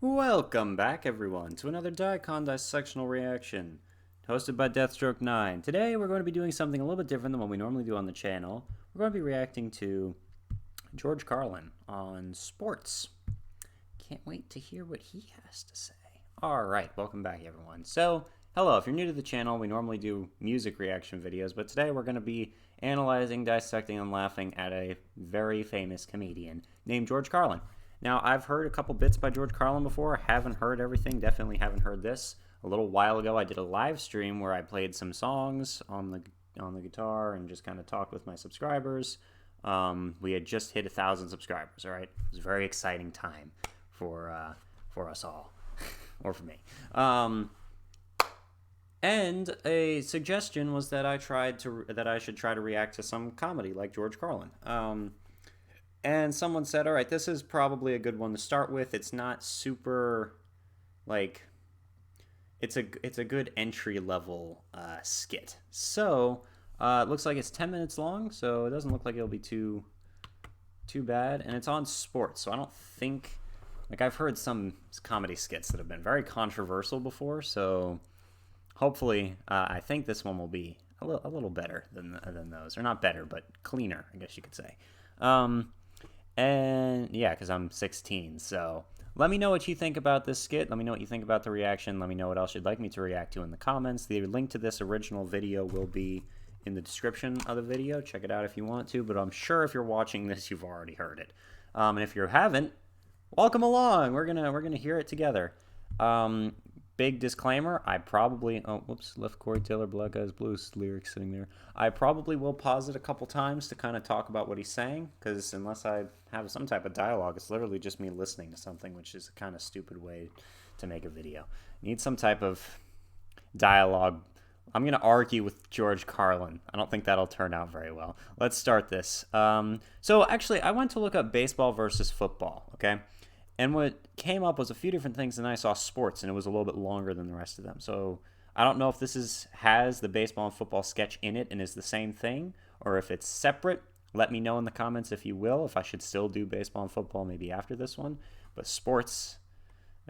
Welcome back, everyone, to another dicondissectional reaction, hosted by Deathstroke9. Today, we're going to be doing something a little bit different than what we normally do on the channel. We're going to be reacting to George Carlin on sports. Can't wait to hear what he has to say. Alright, welcome back, everyone. So, hello, if you're new to the channel, we normally do music reaction videos, but today we're going to be analyzing, dissecting, and laughing at a very famous comedian named George Carlin. Now, I've heard a couple bits by George Carlin before. Haven't heard everything. Definitely haven't heard this. A little while ago, I did a live stream where I played some songs on the guitar and just kind of talked with my subscribers. We had just hit 1,000 subscribers. All right, it was a very exciting time for us all, or for me. And a suggestion was that I should try to react to some comedy like George Carlin. And someone said, all right, this is probably a good one to start with. It's not super, like, it's a good entry-level skit. So, it looks like it's 10 minutes long, so it doesn't look like it'll be too bad. And it's on sports, so I don't think, like, I've heard some comedy skits that have been very controversial before, so hopefully, I think this one will be a little better than those. Or not better, but cleaner, I guess you could say. And yeah, because I'm 16, so let me know what you think about this skit. Let me know what you think about the reaction. Let me know what else you'd like me to react to in the comments. The link to this original video will be in the description of the video. Check it out if you want to, but I'm sure if you're watching this, you've already heard it. And if you haven't, welcome along. We're gonna hear it together. Big disclaimer, I probably, left Corey Taylor, Black Eyes Blues lyrics sitting there. I probably will pause it a couple times to kind of talk about what he's saying, because unless I have some type of dialogue, it's literally just me listening to something, which is a kind of stupid way to make a video. Need some type of dialogue. I'm going to argue with George Carlin. I don't think that'll turn out very well. Let's start this. So actually, I went to look up baseball versus football, okay? And what came up was a few different things, and I saw sports, and it was a little bit longer than the rest of them. So I don't know if this has the baseball and football sketch in it and is the same thing, or if it's separate. Let me know in the comments if you will, if I should still do baseball and football maybe after this one. But sports.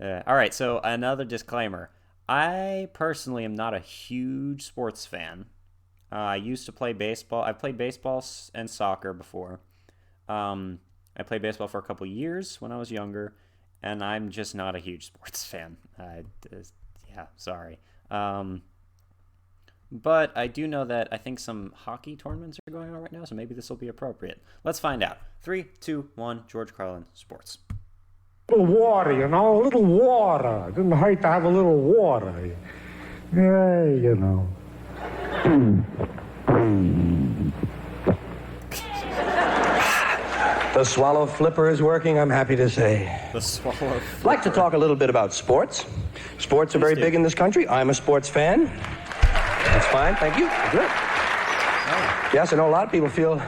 All right, so another disclaimer. I personally am not a huge sports fan. I used to play baseball. I've played baseball and soccer before. I played baseball for a couple years when I was younger, and I'm just not a huge sports fan. Yeah, sorry. But I do know that I think some hockey tournaments are going on right now, so maybe this will be appropriate. Let's find out. 3, 2, 1, George Carlin, sports. A little water, you know, a little water. It didn't hurt to have a little water. Yeah, you know. The swallow flipper is working, I'm happy to say. The swallow flipper. I'd like to talk a little bit about sports. Sports are very big in this country. I'm a sports fan. That's fine, thank you. Good. Oh. Yes, I know a lot of people feel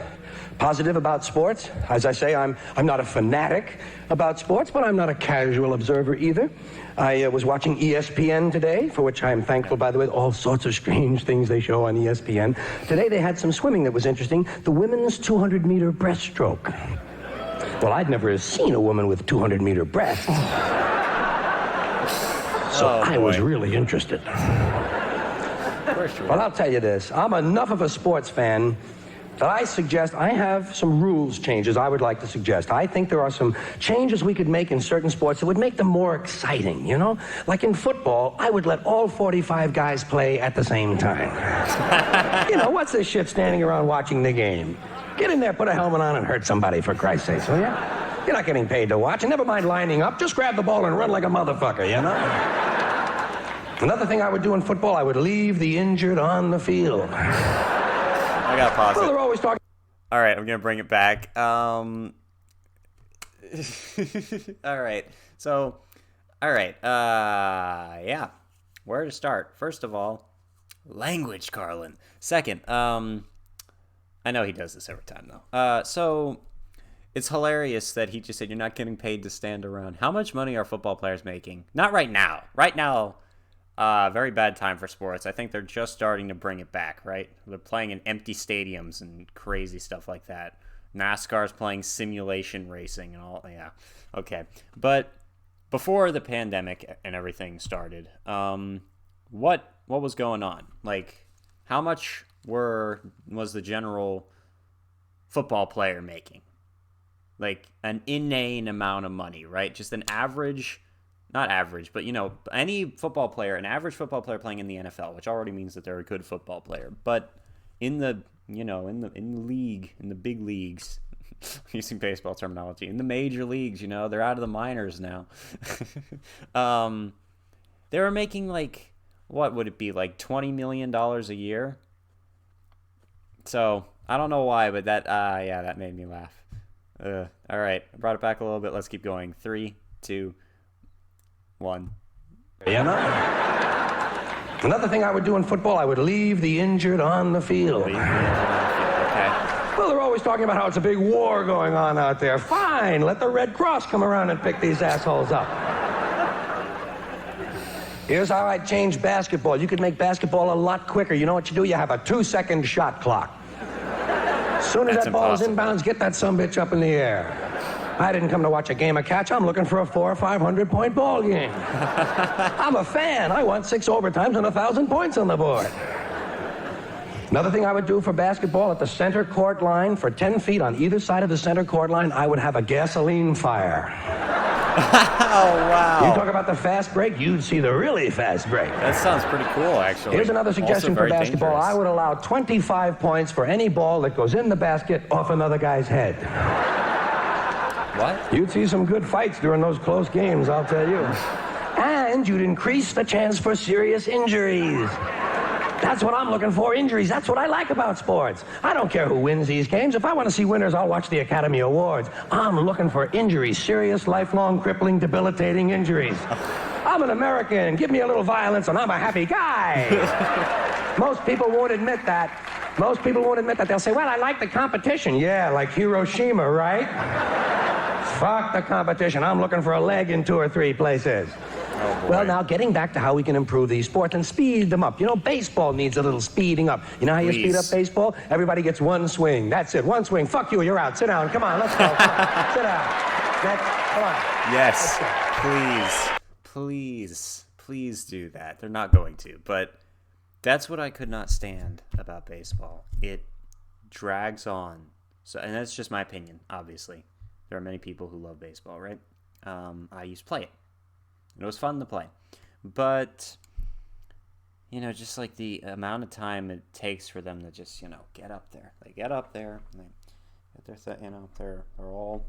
positive about sports. As I say, I'm not a fanatic about sports, but I'm not a casual observer either. I was watching ESPN today, for which I'm thankful, by the way, all sorts of strange things they show on ESPN. Today they had some swimming that was interesting, the women's 200-meter breaststroke. Well, I'd never seen a woman with 200-meter breasts. So I was really interested. Well, I'll tell you this. I'm enough of a sports fan that I suggest I have some rules changes I would like to suggest. I think there are some changes we could make in certain sports that would make them more exciting, you know? Like in football, I would let all 45 guys play at the same time. You know, what's this shit standing around watching the game? Get in there, put a helmet on, and hurt somebody, for Christ's sake, will ya? You're not getting paid to watch, and never mind lining up. Just grab the ball and run like a motherfucker, you know? Another thing I would do in football, I would leave the injured on the field. I gotta pause Well, they're always talking. All right, I'm gonna bring it back. All right. So, all right. Yeah. Where to start? First of all, language, Carlin. Second, I know he does this every time though. So it's hilarious that he just said you're not getting paid to stand around. How much money are football players making? Not right now. Right now, very bad time for sports. I think they're just starting to bring it back, right? They're playing in empty stadiums and crazy stuff like that. NASCAR's playing simulation racing and all. Yeah, okay. But before the pandemic and everything started, what was going on? Like, how much was the general football player making? Like, an inane amount of money, right? Just an average, not average, but, any football player, an average football player playing in the NFL, which already means that they're a good football player. But in the, in the league, in the big leagues, using baseball terminology, in the major leagues, they're out of the minors now. They were making, like, what would it be, like $20 million a year? So, I don't know why, but that made me laugh. All right, I brought it back a little bit. Let's keep going. 3, 2, 1. Another thing I would do in football, I would leave the injured on the field. Okay. Well, they're always talking about how it's a big war going on out there. Fine, let the Red Cross come around and pick these assholes up. Here's how I change basketball. You could make basketball a lot quicker. You know what you do? You have a 2-second shot clock. As soon as that ball is inbounds, get that sumbitch up in the air. I didn't come to watch a game of catch. I'm looking for a 400 or 500 point ball game. I'm a fan. I want 6 overtimes and 1,000 points on the board. Another thing I would do for basketball, at the center court line, for 10 feet on either side of the center court line, I would have a gasoline fire. Oh, wow. You talk about the fast break, you'd see the really fast break. That sounds pretty cool, actually. Here's another suggestion for basketball. Dangerous. I would allow 25 points for any ball that goes in the basket off another guy's head. What? You'd see some good fights during those close games, I'll tell you. And you'd increase the chance for serious injuries. That's what I'm looking for, injuries. That's what I like about sports. I don't care who wins these games. If I want to see winners, I'll watch the Academy Awards. I'm looking for injuries, serious, lifelong, crippling, debilitating injuries. I'm an American. Give me a little violence and I'm a happy guy. Most people won't admit that. Most people won't admit that. They'll say, well, I like the competition. Yeah, like Hiroshima, right? Fuck the competition. I'm looking for a leg in 2 or 3 places. Oh, well, now, getting back to how we can improve these sports and speed them up. Baseball needs a little speeding up. You know how you speed up baseball? Everybody gets 1 swing. That's it. 1 swing. Fuck you. You're out. Sit down. Come on. Let's go. Sit down. Next. Come on. Yes. Please do that. They're not going to. But that's what I could not stand about baseball. It drags on. So, and that's just my opinion, obviously. There are many people who love baseball, right? I used to play it. It was fun to play. But, just like the amount of time it takes for them to just, get up there. They get up there, and they get their, they're all,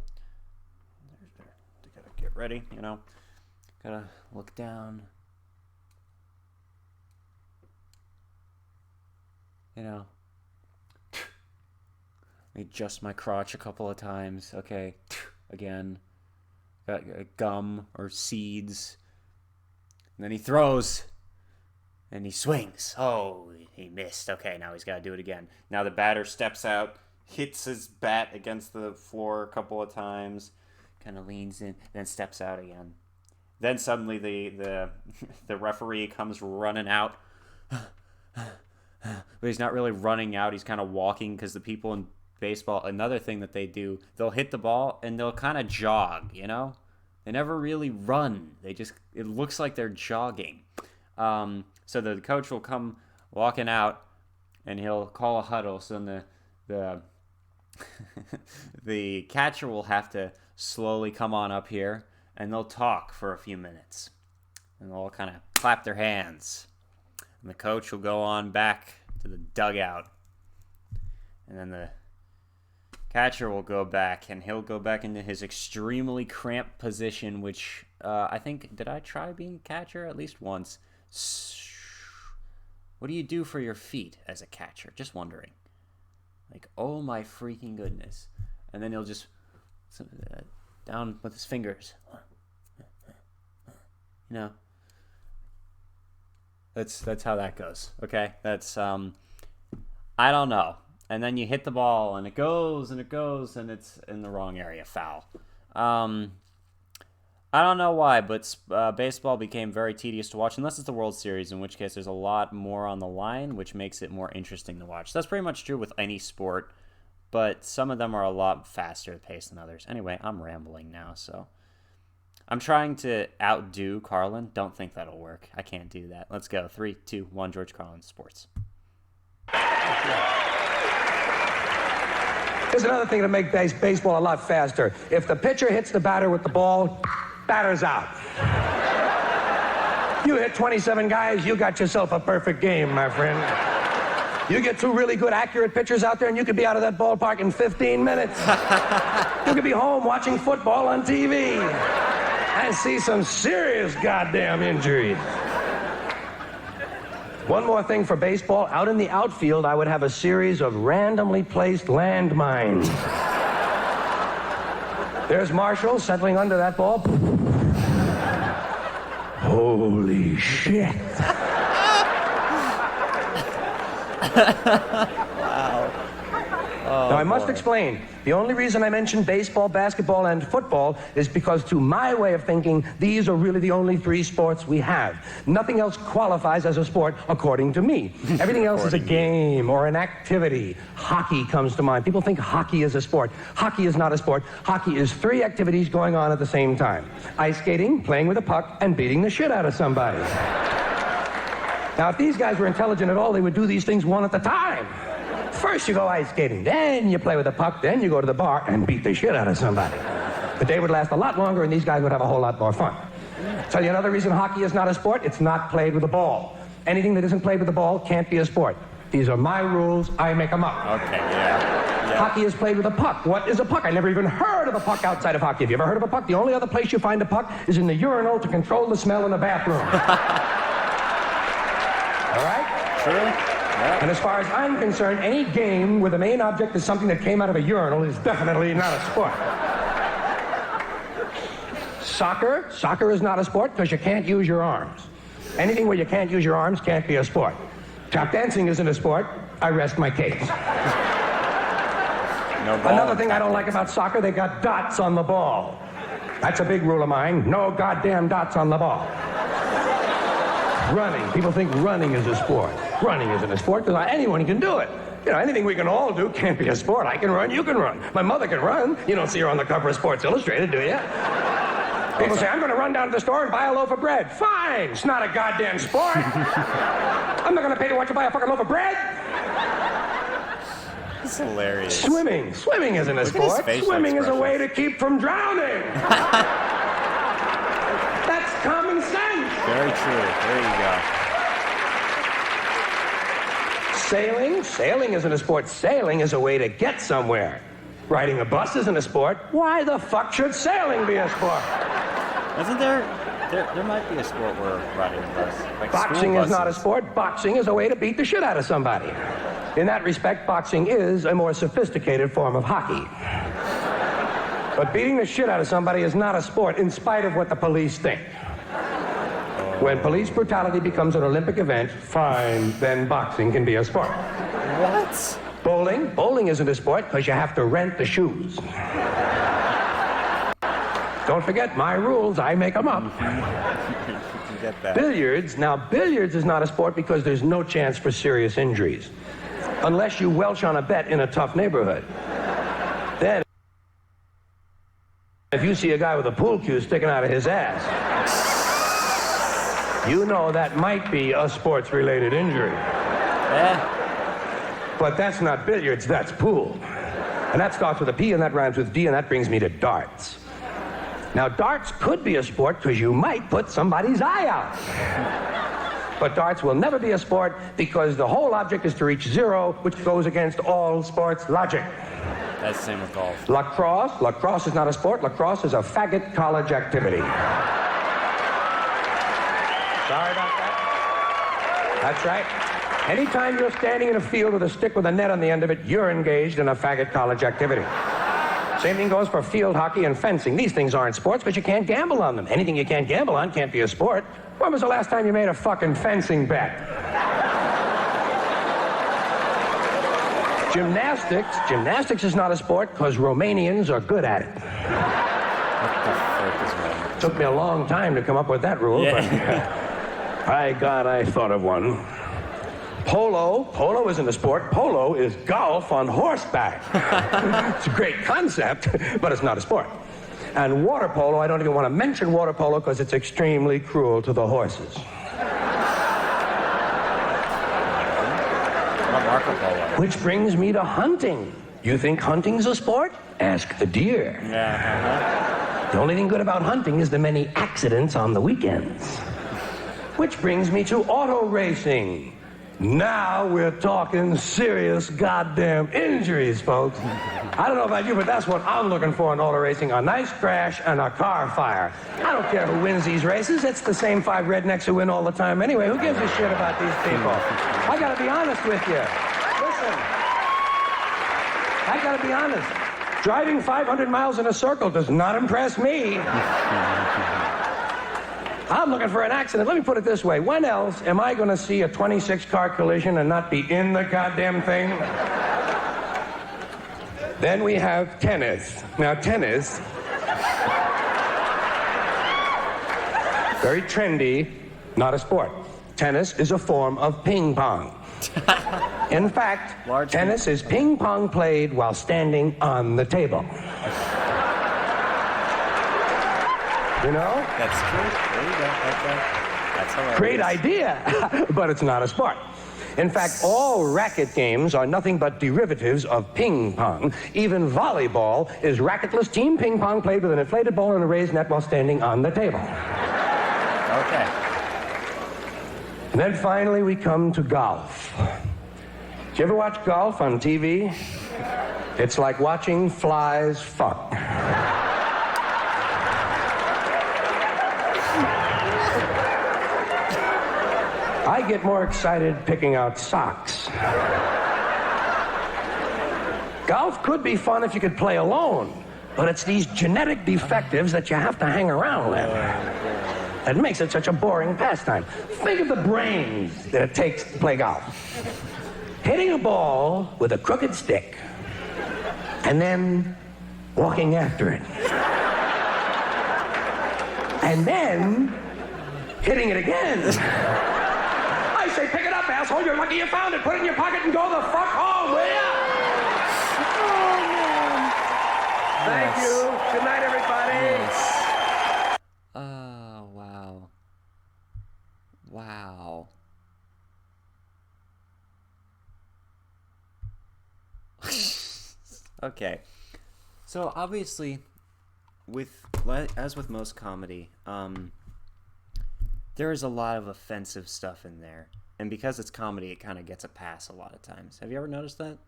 they gotta get ready, gotta look down, adjust my crotch a couple of times, okay, again. Got gum or seeds. And then he throws. And he swings. Oh, he missed. Okay, now he's got to do it again. Now the batter steps out, hits his bat against the floor a couple of times, kind of leans in, then steps out again. Then suddenly the referee comes running out. But he's not really running out. He's kind of walking because the people in baseball, another thing that they do, they'll hit the ball and they'll kind of jog, They never really run. It looks like they're jogging. So the coach will come walking out and he'll call a huddle. So then the catcher will have to slowly come on up here and they'll talk for a few minutes. And they'll all kind of clap their hands. And the coach will go on back to the dugout. And then the catcher will go back, and he'll go back into his extremely cramped position, which I think, did I try being catcher at least once? What do you do for your feet as a catcher? Just wondering. Like, oh my freaking goodness. And then he'll just down with his fingers. That's how that goes. Okay, that's I don't know. And then you hit the ball, and it goes, and it's in the wrong area. Foul. I don't know why, but baseball became very tedious to watch, unless it's the World Series, in which case there's a lot more on the line, which makes it more interesting to watch. That's pretty much true with any sport, but some of them are a lot faster paced than others. Anyway, I'm rambling now, so I'm trying to outdo Carlin. Don't think that'll work. I can't do that. Let's go. 3, 2, 1. George Carlin, sports. Here's another thing to make baseball a lot faster. If the pitcher hits the batter with the ball, batter's out. You hit 27 guys, you got yourself a perfect game, my friend. You get 2 really good, accurate pitchers out there, and you could be out of that ballpark in 15 minutes. You could be home watching football on TV and see some serious goddamn injuries. One more thing for baseball. Out in the outfield, I would have a series of randomly placed landmines. There's Marshall settling under that ball. Holy shit. Wow. Oh, now, I must explain. The only reason I mentioned baseball, basketball, and football is because, to my way of thinking, these are really the only 3 sports we have. Nothing else qualifies as a sport, according to me. Everything else is a game or an activity. Hockey comes to mind. People think hockey is a sport. Hockey is not a sport. Hockey is 3 activities going on at the same time. Ice skating, playing with a puck, and beating the shit out of somebody. Now, if these guys were intelligent at all, they would do these things one at a time. First you go ice skating, then you play with a puck, then you go to the bar and beat the shit out of somebody. The day would last a lot longer and these guys would have a whole lot more fun. Tell you another reason hockey is not a sport, it's not played with a ball. Anything that isn't played with a ball can't be a sport. These are my rules, I make them up. Okay, yeah. Hockey is played with a puck. What is a puck? I never even heard of a puck outside of hockey. Have you ever heard of a puck? The only other place you find a puck is in the urinal to control the smell in the bathroom. All right? True. Yep. And as far as I'm concerned, any game where the main object is something that came out of a urinal is definitely not a sport. Soccer is not a sport because you can't use your arms. Anything where you can't use your arms can't be a sport. Tap dancing isn't a sport. I rest my case. No ball. Another thing I don't like about soccer, they got dots on the ball. That's a big rule of mine. No goddamn dots on the ball. Running. People think running is a sport. Running isn't a sport because anyone can do it. You know, anything we can all do can't be a sport. I can run, you can run. My mother can run. You don't see her on the cover of Sports Illustrated, do you? People say, I'm going to run down to the store and buy a loaf of bread. Fine. It's not a goddamn sport. I'm not going to pay to watch you buy a fucking loaf of bread. It's hilarious. Swimming isn't a sport. Swimming is a way to keep from drowning. That's common sense. Very true. There you go. Sailing isn't a sport. Sailing is a way to get somewhere. Riding a bus isn't a sport. Why the fuck should sailing be a sport? Isn't there might be a sport where riding a bus. Like Boxing is not a sport. Boxing is a way to beat the shit out of somebody. In that respect, boxing is a more sophisticated form of hockey. But beating the shit out of somebody is not a sport, in spite of what the police think. When police brutality becomes an Olympic event, fine, then boxing can be a sport. What? Bowling isn't a sport because you have to rent the shoes. Don't forget my rules, I make them up. Get that. Billiards is not a sport because there's no chance for serious injuries. Unless you welch on a bet in a tough neighborhood. Then, if you see a guy with a pool cue sticking out of his ass, you know that might be a sports-related injury. Yeah. But that's not billiards, that's pool. And that starts with a P and that rhymes with D, and that brings me to darts. Now, darts could be a sport because you might put somebody's eye out. But darts will never be a sport because the whole object is to reach 0, which goes against all sports logic. That's the same with golf. Lacrosse is not a sport. Lacrosse is a faggot college activity. Sorry about that. That's right. Anytime you're standing in a field with a stick with a net on the end of it, you're engaged in a faggot college activity. Same thing goes for field hockey and fencing. These things aren't sports because you can't gamble on them. Anything you can't gamble on can't be a sport. When was the last time you made a fucking fencing bet? Gymnastics is not a sport because Romanians are good at it. Took me a long time to come up with that rule, but I thought of one. Polo isn't a sport. Polo is golf on horseback. It's a great concept, but it's not a sport. And water polo, I don't even want to mention water polo because it's extremely cruel to the horses. Marco Polo. Which brings me to hunting. You think hunting's a sport? Ask the deer. Yeah. The only thing good about hunting is the many accidents on the weekends. Which brings me to auto racing. Now we're talking serious goddamn injuries, folks. I don't know about you, but that's what I'm looking for in auto racing. A nice crash and a car fire. I don't care who wins these races. It's the same 5 rednecks who win all the time anyway. Who gives a shit about these people? I gotta be honest with you. Listen. I gotta be honest. Driving 500 miles in a circle does not impress me. I'm looking for an accident. Let me put it this way. When else am I going to see a 26-car collision and not be in the goddamn thing? Then we have tennis. Now, tennis, very trendy, not a sport. Tennis is a form of ping pong. In fact, tennis is ping pong played while standing on the table. You know? That's true. There you go. That's hilarious. Great idea, but it's not a sport. In fact, all racket games are nothing but derivatives of ping pong. Even volleyball is racketless team ping pong played with an inflated ball and a raised net while standing on the table. Okay. And then finally we come to golf. Did you ever watch golf on TV? It's like watching flies fuck. I get more excited picking out socks. Golf could be fun if you could play alone, but it's these genetic defectives that you have to hang around with. That makes it such a boring pastime. Think of the brains that it takes to play golf. Hitting a ball with a crooked stick and then walking after it. And then hitting it again. I say, pick it up, asshole. You're lucky you found it. Put it in your pocket and go the fuck home, will ya? Oh, man. Thank you. Good night, everybody. Yes. Oh, wow. Wow. Okay. So, obviously, as with most comedy, there is a lot of offensive stuff in there. And because it's comedy, it kind of gets a pass a lot of times. Have you ever noticed that?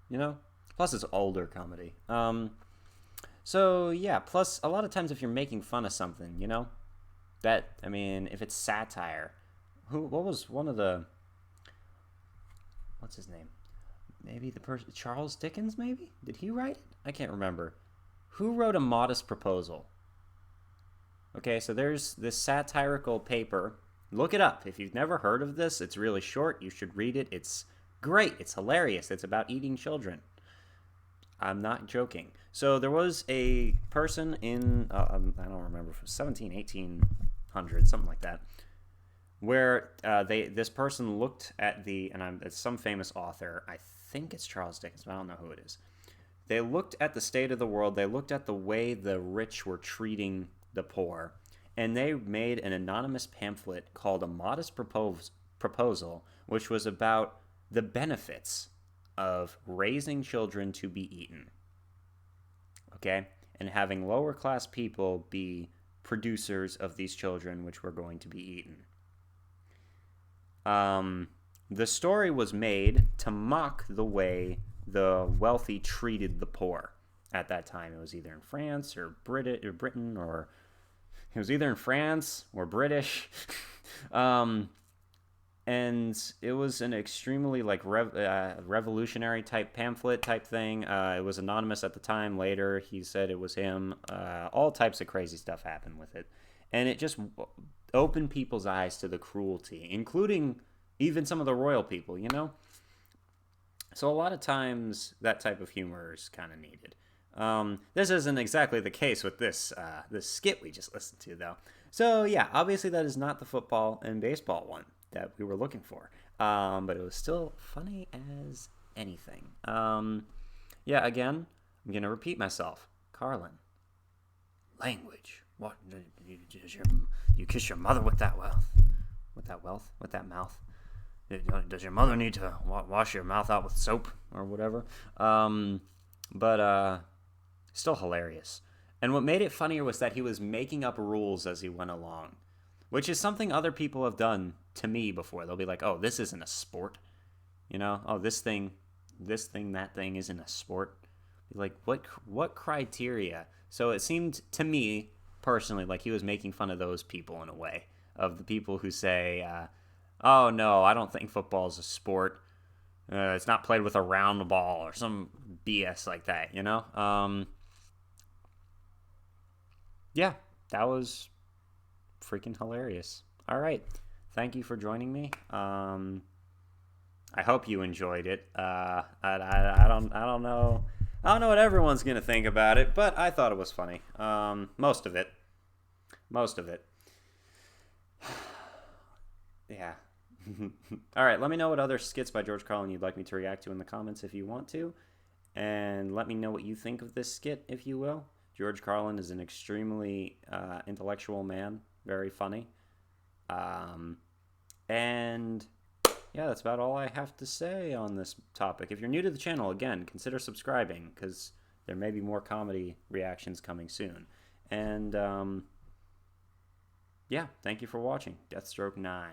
You know? Plus, it's older comedy. So, yeah. Plus, a lot of times if you're making fun of something, you know? If it's satire. What was one of the... What's his name? Maybe the person... Charles Dickens, maybe? Did he write it? I can't remember. Who wrote A Modest Proposal? Okay, so there's this satirical paper. Look it up. If you've never heard of this, it's really short. You should read it. It's great. It's hilarious. It's about eating children. I'm not joking. So there was a person in, I don't remember, 1800, something like that, where this person looked at it's some famous author. I think it's Charles Dickens, but I don't know who it is. They looked at the state of the world. They looked at the way the rich were treating the poor, and they made an anonymous pamphlet called A Modest Proposal, which was about the benefits of raising children to be eaten. Okay? And having lower class people be producers of these children which were going to be eaten. The story was made to mock the way the wealthy treated the poor at that time. It was either in France or Britain, or it was either in France or British. And it was an extremely revolutionary type pamphlet type thing. It was anonymous at the time. Later, he said it was him. All types of crazy stuff happened with it. And it just opened people's eyes to the cruelty, including even some of the royal people, you know? So a lot of times that type of humor is kind of needed. This isn't exactly the case with this skit we just listened to, though. So yeah, obviously that is not the football and baseball one that we were looking for. But it was still funny as anything. Yeah, again, I'm going to repeat myself. Carlin, language. What? You kiss your mother with that mouth? With that mouth? Does your mother need to wash your mouth out with soap or whatever? But still hilarious. And what made it funnier was that he was making up rules as he went along, which is something other people have done to me before. They'll be like, oh, this isn't a sport. You know, oh, this thing, that thing isn't a sport. Like, what criteria? So it seemed to me, personally, like he was making fun of those people in a way, of the people who say, oh, no, I don't think football is a sport. It's not played with a round ball or some BS like that, you know? Yeah, that was freaking hilarious. All right. Thank you for joining me. I hope you enjoyed it. I don't know. I don't know what everyone's going to think about it, but I thought it was funny. Most of it. Yeah. All right, let me know what other skits by George Carlin you'd like me to react to in the comments if you want to. And let me know what you think of this skit, if you will. George Carlin is an extremely intellectual man, very funny. And yeah, that's about all I have to say on this topic. If you're new to the channel, again, consider subscribing, because there may be more comedy reactions coming soon. And yeah, thank you for watching. Deathstroke 9.